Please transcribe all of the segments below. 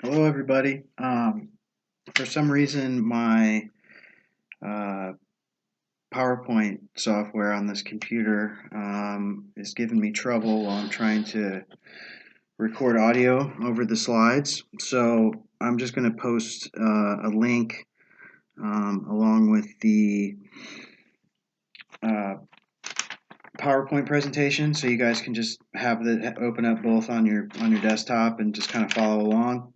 Hello, everybody. For some reason, my uh, PowerPoint software on this computer is giving me trouble while I'm trying to record audio over the slides. So I'm just going to post a link along with the uh, PowerPoint presentation, so you guys can just have the open up both on your desktop and just kind of follow along.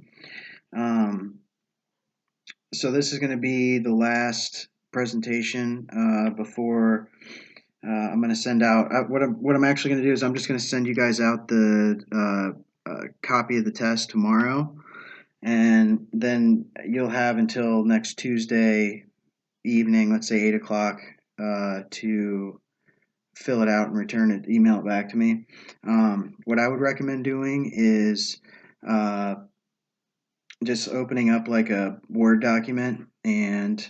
Um, So this is going to be the last presentation before I'm going to send out. What I'm actually going to do is I'm just going to send you guys out the copy of the test tomorrow, and then you'll have until next Tuesday evening, let's say 8 o'clock, to fill it out and return it, email it back to me. What I would recommend doing is uh, just opening up like a Word document and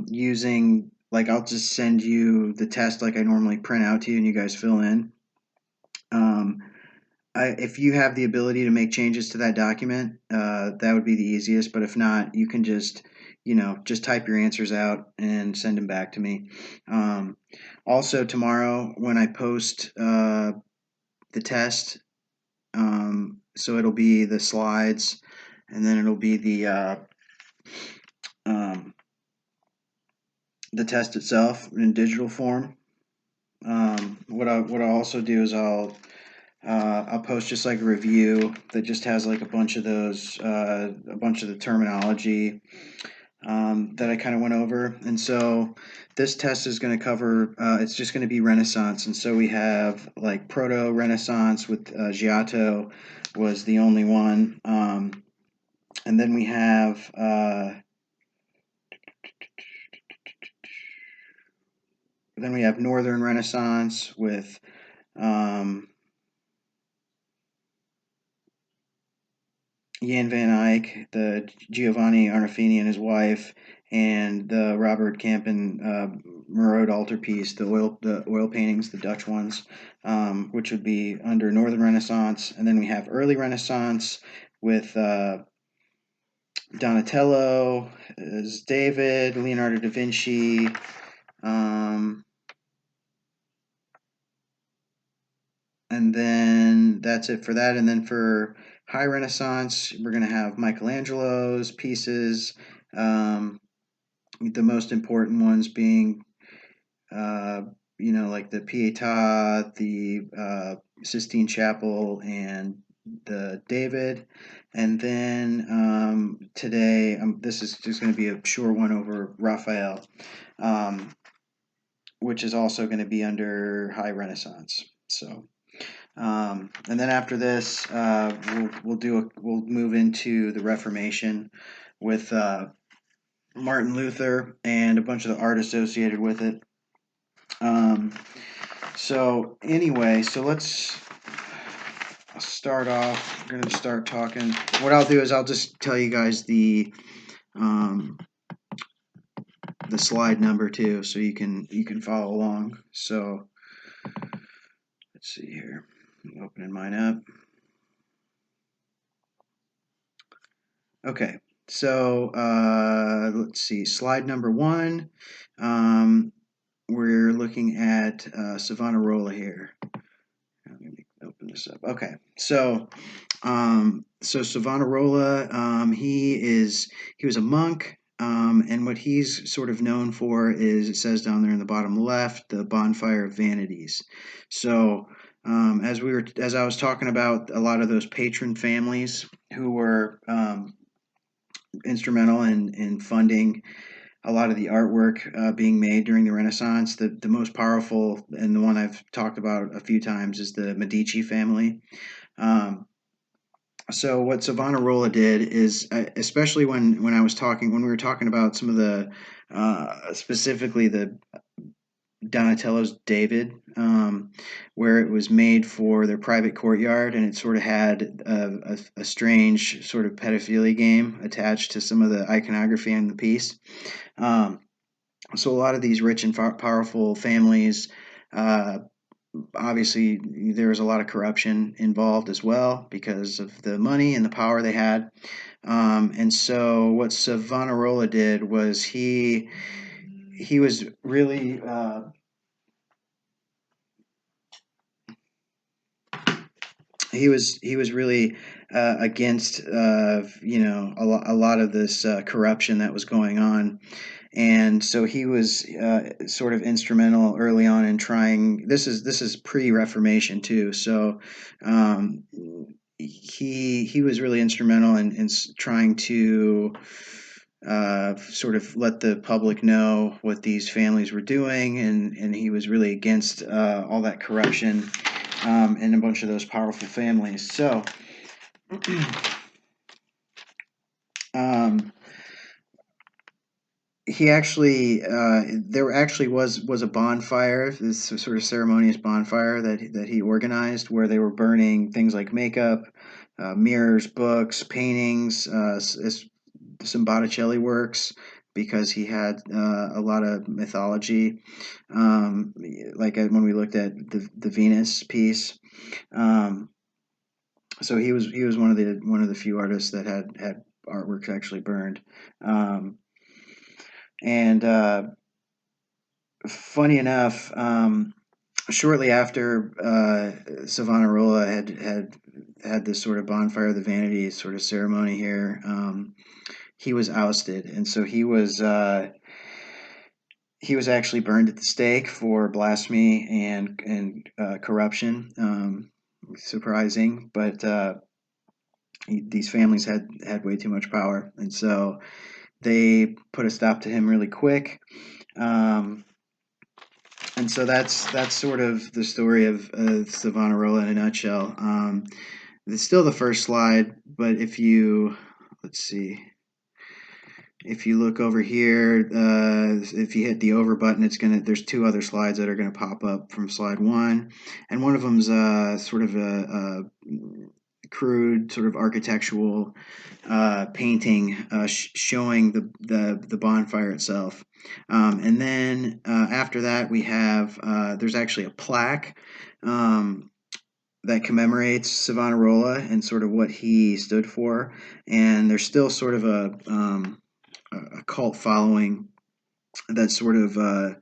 using, like, I'll just send you the test like I normally print out to you and you guys fill in. Um, if you have the ability to make changes to that document, that would be the easiest. But if not, you can just type your answers out and send them back to me. Also, tomorrow when I post the test, so it'll be the slides, and then it'll be um, the test itself in digital form. What I'll also do is I'll post just like a review that just has like a bunch of a bunch of the terminology that I kind of went over. And so this test is going to cover. It's just going to be Renaissance, and so we have like Proto Renaissance with Giotto was the only one, and then we have. Then we have Northern Renaissance with um, Jan van Eyck, the Giovanni Arnolfini and his wife, and the Robert Campen Merode altarpiece, the oil paintings, the Dutch ones, which would be under Northern Renaissance. And then we have Early Renaissance with Donatello, as David, Leonardo da Vinci. Um, and then that's it for that. And then for High Renaissance, we're going to have Michelangelo's pieces. Um, the most important ones being, uh, like the Pietà, the Sistine Chapel, and the David. And then today, this is just going to be a short one over Raphael, um, which is also going to be under High Renaissance. So. And then after this, we'll move into the Reformation with Martin Luther and a bunch of the art associated with it. Um, so anyway, I'll start off. We're gonna start talking. What I'll do is I'll just tell you guys um, the slide number too, so you can follow along. So let's see here. I'm opening mine up. Okay, so let's see. Slide number one. We're looking at Savonarola here. Let me open this up. Okay, so Savonarola, he was a monk, and what he's sort of known for is, it says down there in the bottom left, the bonfire of vanities. So as I was talking about a lot of those patron families who were instrumental in funding a lot of the artwork being made during the Renaissance. The most powerful, and the one I've talked about a few times, is the Medici family. Um, so what Savonarola did is, especially when we were talking about some of the specifically the Donatello's David, where it was made for their private courtyard, and it sort of had a strange sort of pedophilia game attached to some of the iconography in the piece. Um, so a lot of these rich and powerful families, uh, obviously there was a lot of corruption involved as well because of the money and the power they had. And so what Savonarola did was he was really he was really against a lot of this corruption that was going on, and so he was sort of instrumental early on in trying. This is pre-Reformation too, so um, he was really instrumental in trying to sort of let the public know what these families were doing, and he was really against all that corruption in a bunch of those powerful families. So um, he actually there actually was a bonfire, this sort of ceremonious bonfire that he organized, where they were burning things like makeup, mirrors, books, paintings, some Botticelli works, because he had a lot of mythology, like when we looked at the Venus piece. Um, so he was one of the few artists that had artworks actually burned. Um, and Funny enough, shortly after Savonarola had this sort of bonfire of the vanities sort of ceremony here, he was ousted, and so he was actually burned at the stake for blasphemy and corruption. Surprising, but these families had way too much power, and so they put a stop to him really quick. Um, and so that's sort of the story of Savonarola in a nutshell. It's still the first slide, but let's see, if you look over here, if you hit the over button, there's two other slides that are gonna pop up from slide one, and one of them's sort of a crude sort of architectural painting showing the bonfire itself. And then after that, we have there's actually a plaque that commemorates Savonarola and sort of what he stood for. And there's still sort of a cult following that sort of uh,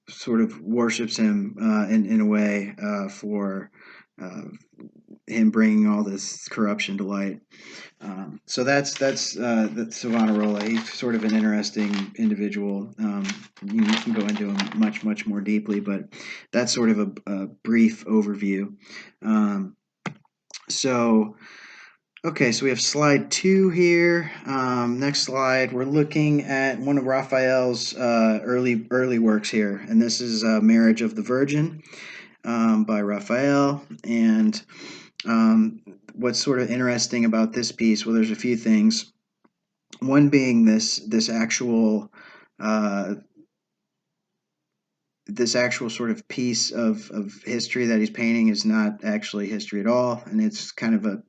sort of worships him in a way for uh, him bringing all this corruption to light. So that's Savonarola. He's sort of an interesting individual. You can go into him much more deeply, but that's sort of a brief overview. Um, so okay, so we have slide 2 here. Next slide, we're looking at one of Raphael's early works here, and this is "Marriage of the Virgin" by Raphael. And what's sort of interesting about this piece? Well, there's a few things. One being uh, this actual sort of piece of history that he's painting is not actually history at all, and it's kind of a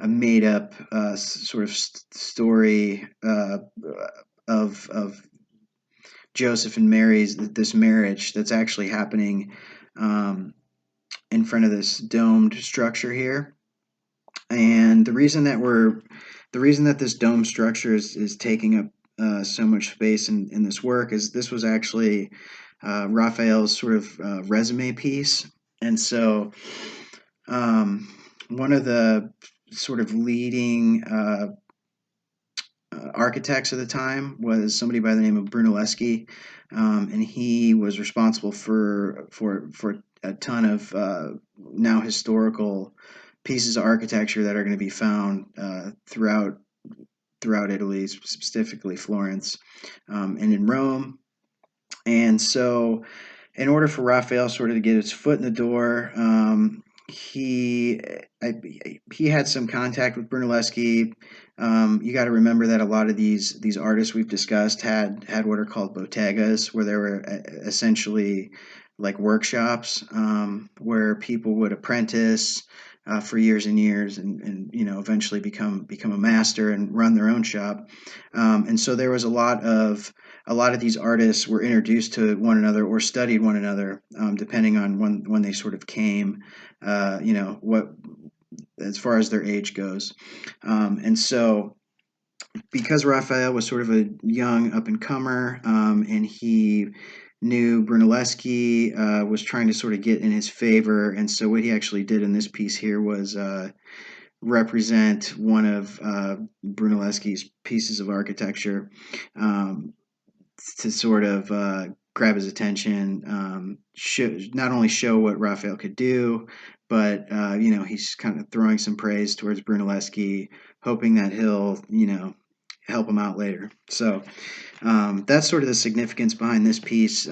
made up sort of story of Joseph and Mary's this marriage that's actually happening um, in front of this domed structure here. And the reason that this dome structure is taking up so much space in this work is this was actually Raphael's sort of resume piece. And so one of the sort of leading architects of the time was somebody by the name of Brunelleschi, and he was responsible for a ton of now historical pieces of architecture that are going to be found throughout Italy, specifically Florence, and in Rome. And so, in order for Raphael sort of to get his foot in the door, he he had some contact with Brunelleschi. You got to remember that a lot of these artists we've discussed had what are called bottegas, where they were essentially like workshops where people would apprentice for years and years, and eventually become a master and run their own shop. And so there was a lot of these artists were introduced to one another or studied one another, depending on when they sort of came, what as far as their age goes. And so because Raphael was sort of a young up and comer, and he knew Brunelleschi was trying to sort of get in his favor, and so what he actually did in this piece here was represent one of Brunelleschi's pieces of architecture, um, to sort of grab his attention, not only show what Raphael could do, but he's kind of throwing some praise towards Brunelleschi, hoping that he'll help him out later. So that's sort of the significance behind this piece.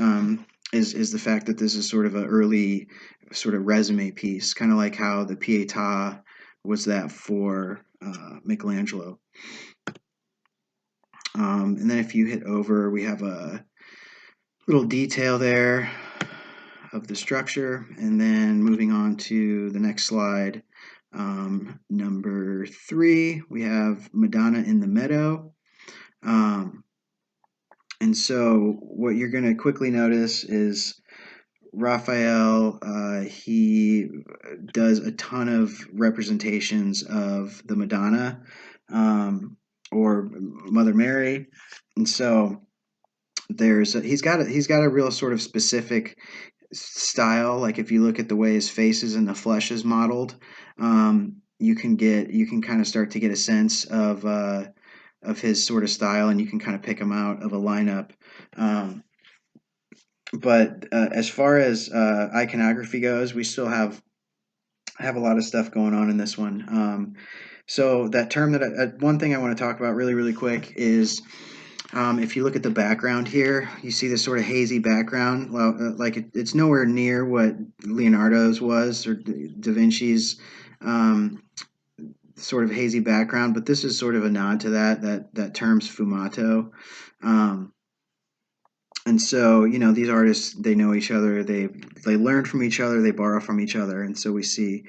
Is the fact that this is sort of an early sort of resume piece, kind of like how the Pietà was that for Michelangelo. And then if you hit over, we have a little detail there of the structure. And then moving on to the next slide, number 3, we have Madonna in the Meadow. And so what you're going to quickly notice is Raphael, he does a ton of representations of the Madonna, or Mother Mary. And so he's got a real sort of specific style. Like if you look at the way his face is and the flesh is modeled, you can kind of start to get a sense of his sort of style, and you can kind of pick him out of a lineup. But as far as iconography goes, we still have a lot of stuff going on in this one. So that term one thing I want to talk about really, really quick is, if you look at the background here, you see this sort of hazy background. Well, like it's nowhere near what Leonardo's was or Da Vinci's sort of hazy background, but this is sort of a nod to that term's sfumato. And so these artists, they know each other, they learn from each other, they borrow from each other, and so we see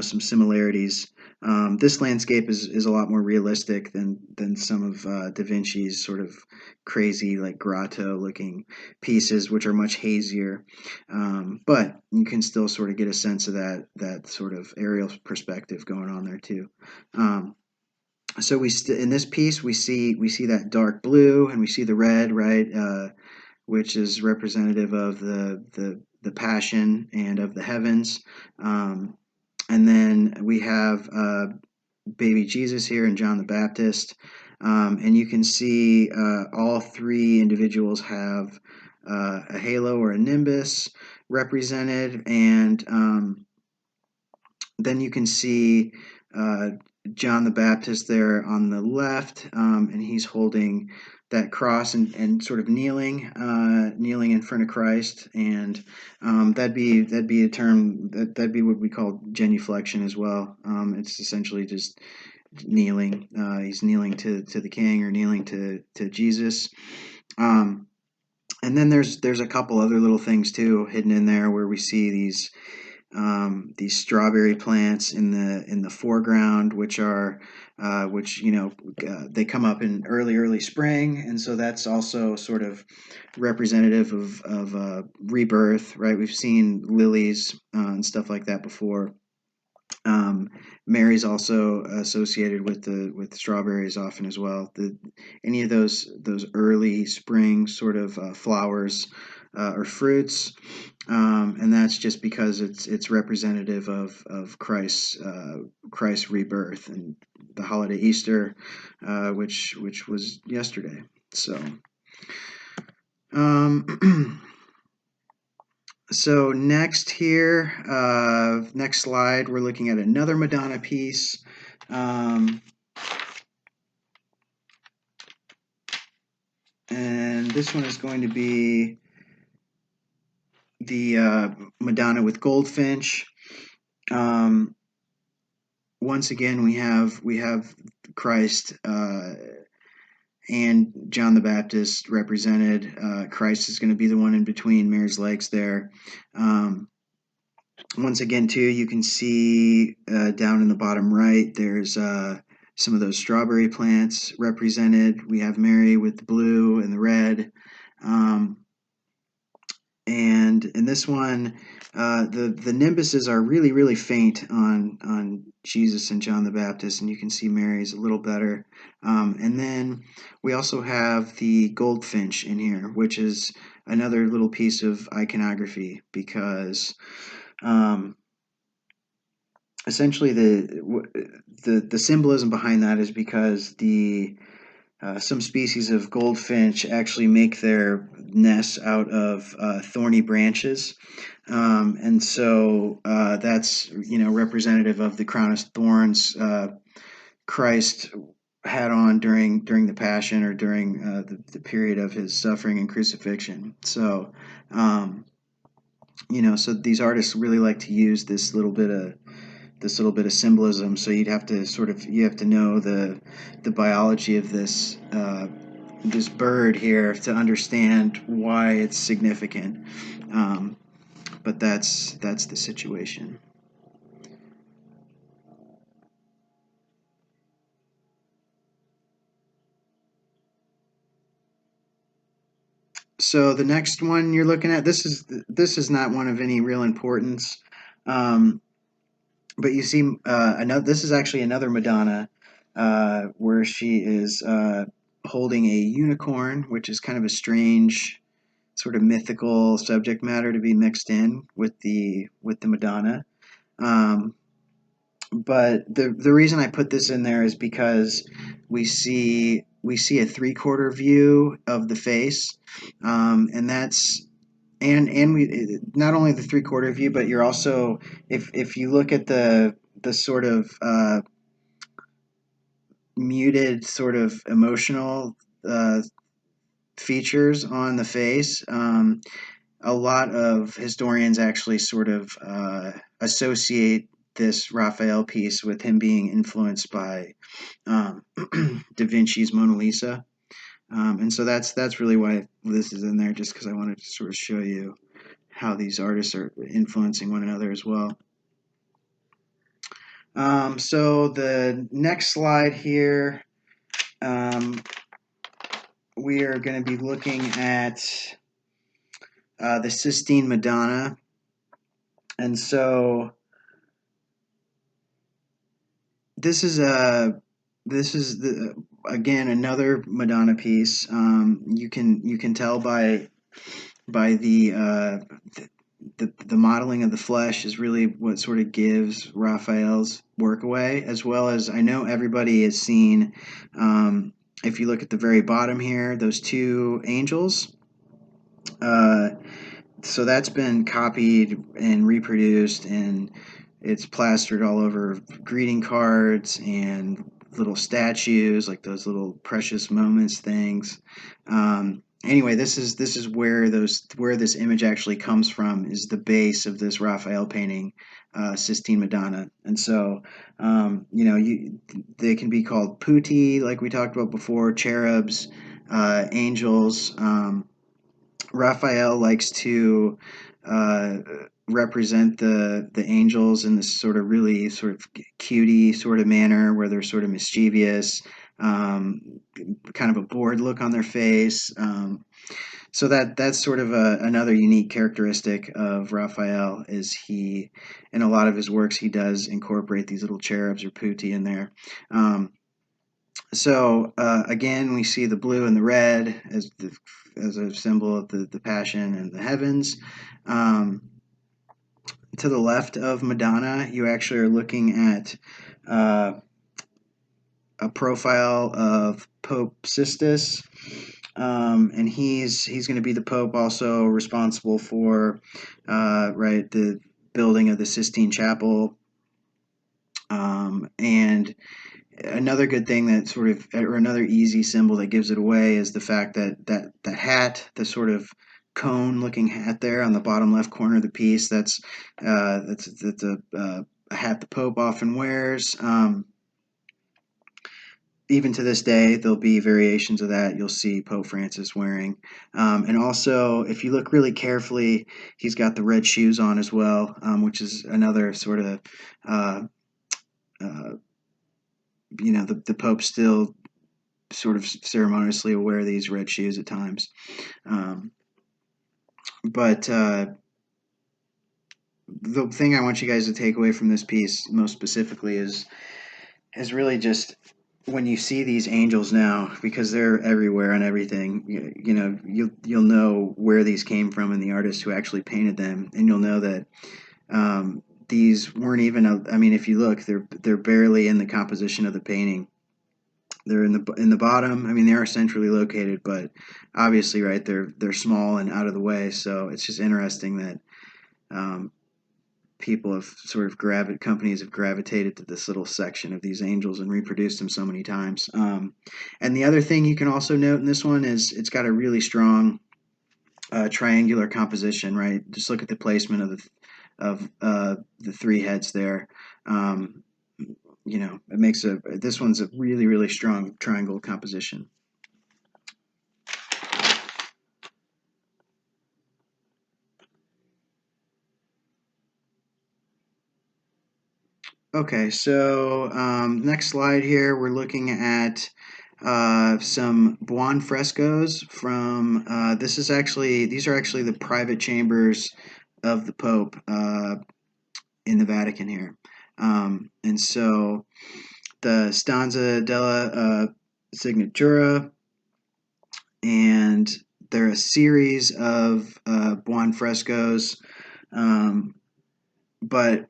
some similarities. This landscape is a lot more realistic than some of Da Vinci's sort of crazy, like, grotto looking pieces, which are much hazier, but you can still sort of get a sense of that sort of aerial perspective going on there too. So in this piece we see that dark blue, and we see the red, right, which is representative of the passion and of the heavens. And then we have baby Jesus here and John the Baptist. And you can see all 3 individuals have a halo or a nimbus represented. And then you can see John the Baptist there on the left, and he's holding that cross and sort of kneeling in front of Christ, and that'd be a term that'd be what we call genuflection as well. It's essentially just kneeling. He's kneeling to the King, or kneeling to Jesus. And then there's a couple other little things too hidden in there, where we see these strawberry plants in the foreground, which they come up in early spring, and so that's also sort of representative of rebirth, right? We've seen lilies and stuff like that before. Mary's also associated with strawberries often as well. Any of those early spring sort of flowers or fruits, and that's just because it's representative of Christ's rebirth, and the holiday Easter, which was yesterday. So. So next here, next slide, we're looking at another Madonna piece. And this one is going to be the Madonna with Goldfinch. Once again, we have Christ and John the Baptist represented. Christ is going to be the one in between Mary's legs there. Once again, too, you can see down in the bottom right, there's some of those strawberry plants represented. We have Mary with the blue and the red. Um, and in this one, the nimbuses are really, really faint on Jesus and John the Baptist, and you can see Mary's a little better. And then we also have the goldfinch in here, which is another little piece of iconography because um, essentially the symbolism behind that is because the some species of goldfinch actually make their nests out of thorny branches, and so that's representative of the crown of thorns Christ had on during the Passion or during the period of his suffering and crucifixion. So, so these artists really like to use this little bit of symbolism. So you have to know the biology of this bird here to understand why it's significant. Um, but that's the situation. So the next one you're looking at, this is not one of any real importance, um, but you see another. This is actually another Madonna, where she is holding a unicorn, which is kind of a strange sort of mythical subject matter to be mixed in with the Madonna. Um, but the reason I put this in there is because we see a 3/4 view of the face, and that's and we not only the 3/4 view, but you're also if you look at the sort of muted sort of emotional uh, features on the face. A lot of historians actually sort of associate this Raphael piece with him being influenced by Da Vinci's Mona Lisa, and so that's really why this is in there, just because I wanted to sort of show you how these artists are influencing one another as well. So the next slide here, um, we are going to be looking at the Sistine Madonna, and so this is a this is the again another Madonna piece. You can tell by the modeling of the flesh is really what sort of gives Raphael's work away, as well as I know everybody has seen. If you look at the very bottom here, those two angels. Uh, so that's been copied and reproduced, and it's plastered all over greeting cards and little statues, like those little precious moments things. Anyway, this is where this image actually comes from, is the base of this Raphael painting, Sistine Madonna. And so they can be called putti, like we talked about before, cherubs, angels. Raphael likes to uh, represent the angels in this sort of really sort of cutie sort of manner, where they're sort of mischievous, um, kind of a bored look on their face. So that's sort of another unique characteristic of Raphael, is he, in a lot of his works, he does incorporate these little cherubs or putti in there. So again, we see the blue and the red as a symbol of the passion and the heavens. Um, to the left of Madonna, you actually are looking at uh, a profile of Pope Sistis, and he's going to be the Pope also responsible for right the building of the Sistine Chapel, and another good thing that sort of, or another easy symbol that gives it away, is the fact that hat, the sort of cone looking hat there on the bottom left corner of the piece, that's a hat the Pope often wears. even to this day, there'll be variations of that you'll see Pope Francis wearing. And also, if you look really carefully, he's got the red shoes on as well, which is another sort of, uh, uh, the Pope still sort of ceremoniously will wear these red shoes at times. Um, but the thing I want you guys to take away from this piece most specifically is really just when you see these angels now, because they're everywhere and everything, you'll know where these came from and the artist who actually painted them, and you'll know that these weren't even. I mean, if you look, they're barely in the composition of the painting. They're in the bottom. I mean, they are centrally located, but obviously, right, they're small and out of the way. So it's just interesting that um, people have sort of companies have gravitated to this little section of these angels and reproduced them so many times. And the other thing you can also note in this one is it's got a really strong triangular composition. Right, just look at the placement of the three heads there. It makes this one's a really really strong triangle composition. Okay, so next slide here, we're looking at some Buon frescoes from. These are actually the private chambers of the Pope in the Vatican here, and so the Stanza della Signatura, and they're a series of Buon frescoes, um, but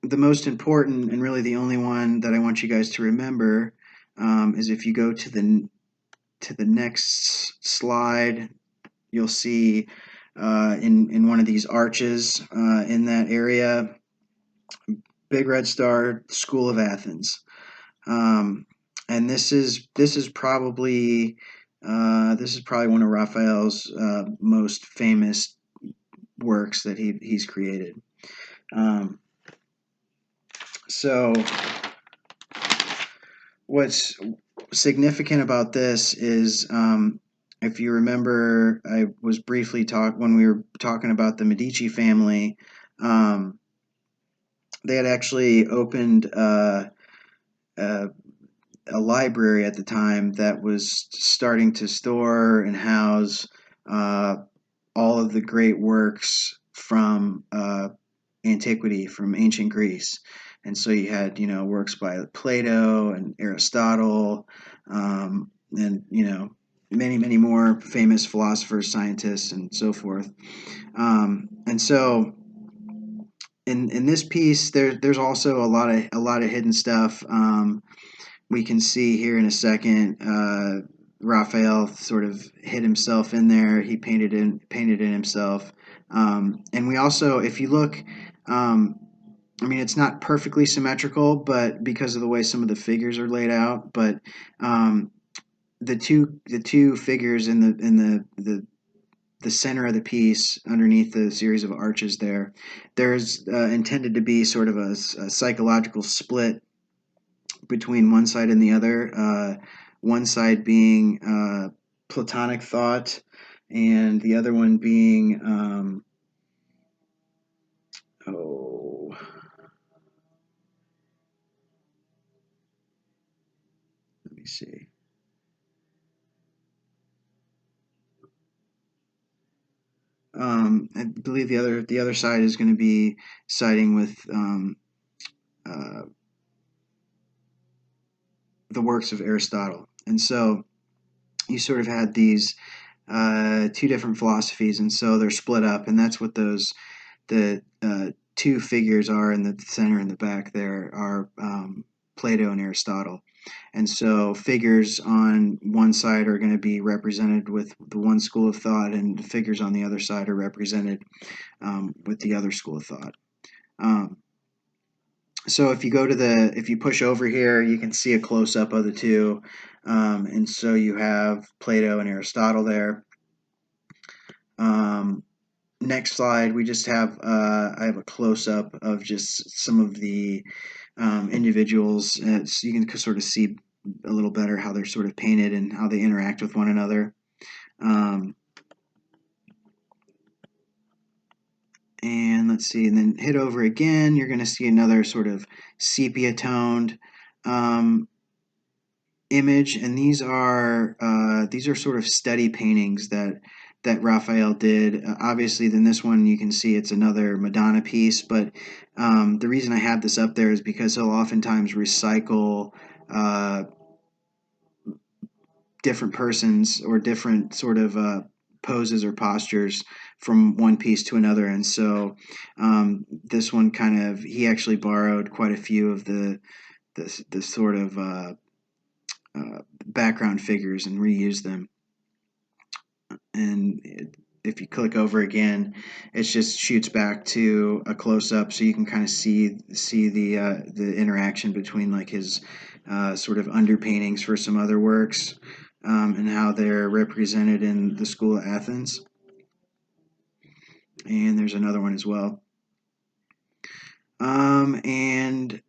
the most important and really the only one that I want you guys to remember is if you go to the next slide, you'll see in one of these arches in that area, big red star, School of Athens, and this is probably one of Raphael's most famous works that he's created. So what's significant about this is, if you remember, I was briefly when we were talking about the Medici family. They had actually opened a, a library at the time that was starting to store and house uh, all of the great works from antiquity, from ancient Greece. And so you had, works by Plato and Aristotle, and, many, many more famous philosophers, scientists, and so forth. And so in this piece, there's also a lot of hidden stuff. We can see here in a second. Raphael sort of hid himself in there. He painted it himself. And we also, if you look, I mean, it's not perfectly symmetrical, but because of the way some of the figures are laid out. But the two figures in the center of the piece, underneath the series of arches there's intended to be sort of a psychological split between one side and the other. One side being Platonic thought, and the other one being oh, let me see. I believe the other side is going to be siding with uh, the works of Aristotle, and so you sort of had these two different philosophies, and so they're split up, and that's what the two figures are in the center and the back. There are Plato and Aristotle. And so figures on one side are going to be represented with the one school of thought, and figures on the other side are represented with the other school of thought. So if you push over here, you can see a close up of the two. And so you have Plato and Aristotle there. Next slide, we just have I have a close up of just some of the individuals. So you can sort of see a little better how they're sort of painted and how they interact with one another. And let's see, and then hit over again, you're going to see another sort of sepia toned image, and these are sort of steady paintings that Raphael did. Obviously, in this one you can see it's another Madonna piece, but the reason I have this up there is because he'll oftentimes recycle different persons or different sort of poses or postures from one piece to another, and so this one he actually borrowed quite a few of the sort of background figures and reused them. And if you click over again, it just shoots back to a close-up, so you can kind of see the interaction between like his sort of underpaintings for some other works, and how they're represented in the School of Athens. And there's another one as well. And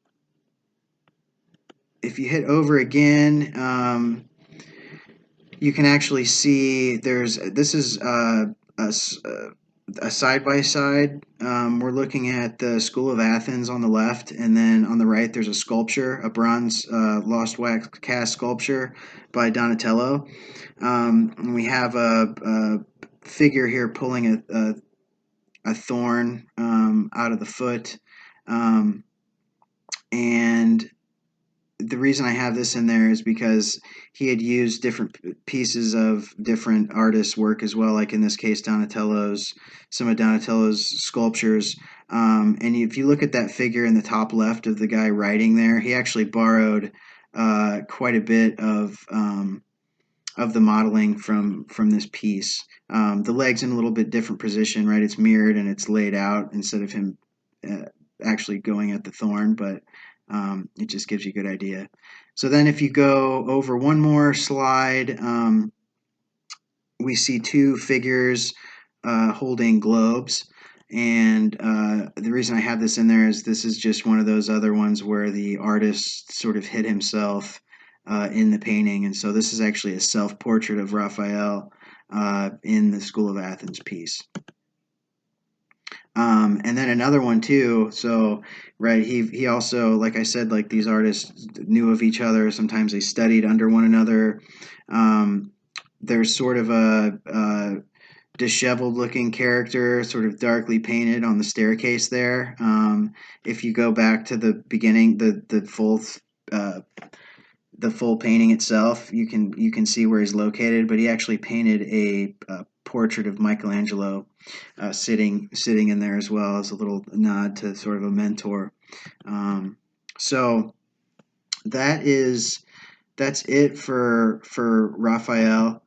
if you hit over again, you can actually see this is a side by side. We're looking at the School of Athens on the left, and then on the right there's a sculpture, a bronze lost wax cast sculpture by Donatello. And we have a figure here pulling a thorn out of the foot, and the reason I have this in there is because he had used different pieces of different artists' work as well, like in this case some of Donatello's sculptures. And if you look at that figure in the top left of the guy writing there, he actually borrowed quite a bit of the modeling from this piece. The leg's in a little bit different position, right? It's mirrored and it's laid out instead of him actually going at the thorn, but it just gives you a good idea. So then if you go over one more slide, we see two figures holding globes. And the reason I have this in there is this is just one of those other ones where the artist sort of hid himself in the painting. And so this is actually a self-portrait of Raphael in the School of Athens piece. And then another one too. So, right, he also, like I said, like these artists knew of each other. Sometimes they studied under one another. There's sort of a disheveled-looking character, sort of darkly painted on the staircase there. If you go back to the beginning, uh, the full painting itself, you can see where he's located. But he actually painted a portrait of Michelangelo sitting in there as well, as a little nod to sort of a mentor. So that's it for Raphael.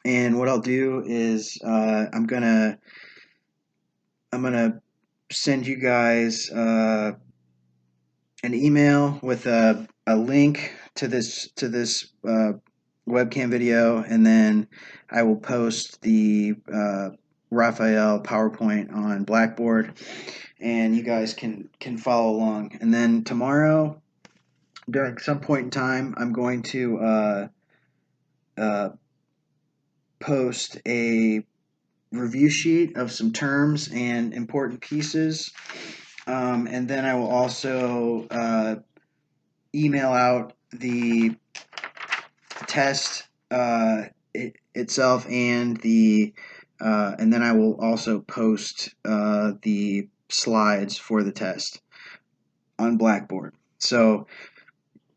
And what I'll do is I'm gonna send you guys an email with a link to this webcam video, and then I will post the Raphael PowerPoint on Blackboard, and you guys can follow along. And then tomorrow, during some point in time, I'm going to post a review sheet of some terms and important pieces, and then I will also email out the test itself and and then I will also post the slides for the test on Blackboard. So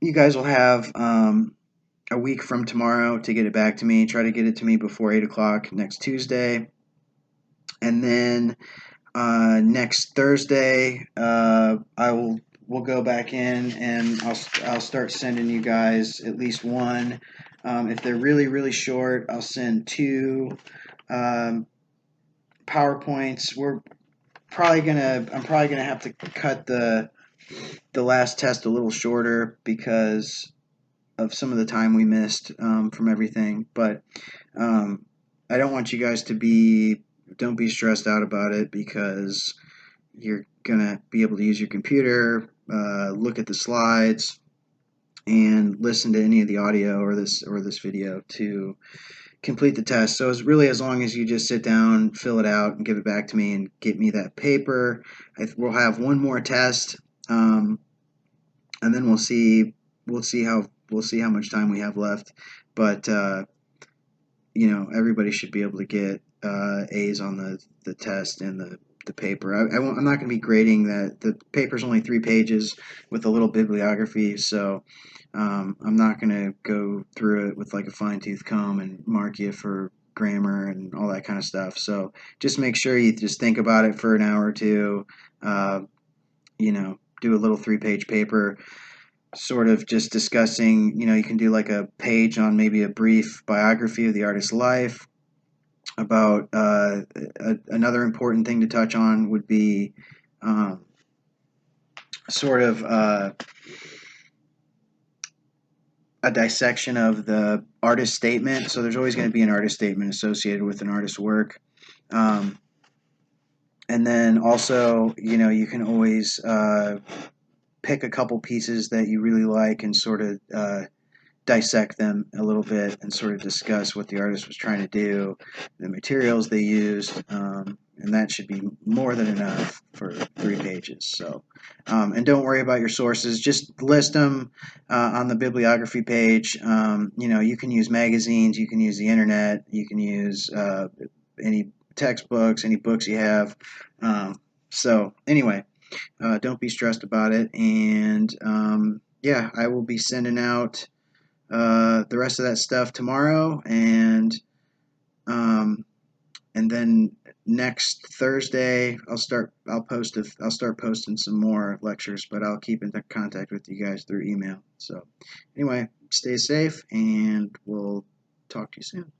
you guys will have a week from tomorrow to get it back to me. Try to get it to me before 8 o'clock next Tuesday. And then next Thursday, we'll go back in and I'll start sending you guys at least one. If they're really short, I'll send two PowerPoints. I'm probably gonna have to cut the last test a little shorter because of some of the time we missed from everything. But I don't want you guys to don't be stressed out about it, because you're gonna be able to use your computer, look at the slides, and listen to any of the audio or this video to complete the test. So it's really as long as you just sit down, fill it out, and give it back to me, and get me that paper. We'll have one more test, and then we'll see how much time we have left. But everybody should be able to get A's on the test and the paper. I'm not going to be grading that. The paper's only 3 pages with a little bibliography, so I'm not going to go through it with like a fine-tooth comb and mark you for grammar and all that kind of stuff. So just make sure you just think about it for an hour or two. Uh, do a little 3-page paper, sort of just discussing. You can do like a page on maybe a brief biography of the artist's life. About another important thing to touch on would be sort of a dissection of the artist statement. So there's always going to be an artist statement associated with an artist's work. And then also, you can always pick a couple pieces that you really like and sort of dissect them a little bit and sort of discuss what the artist was trying to do, the materials they used, and that should be more than enough for 3 pages. So, and don't worry about your sources; just list them on the bibliography page. You can use magazines, you can use the internet, you can use any textbooks, any books you have. So, anyway, don't be stressed about it, and yeah, I will be sending out the rest of that stuff tomorrow, and then next Thursday I'll start posting some more lectures, but I'll keep in contact with you guys through email. So anyway, stay safe, and we'll talk to you soon.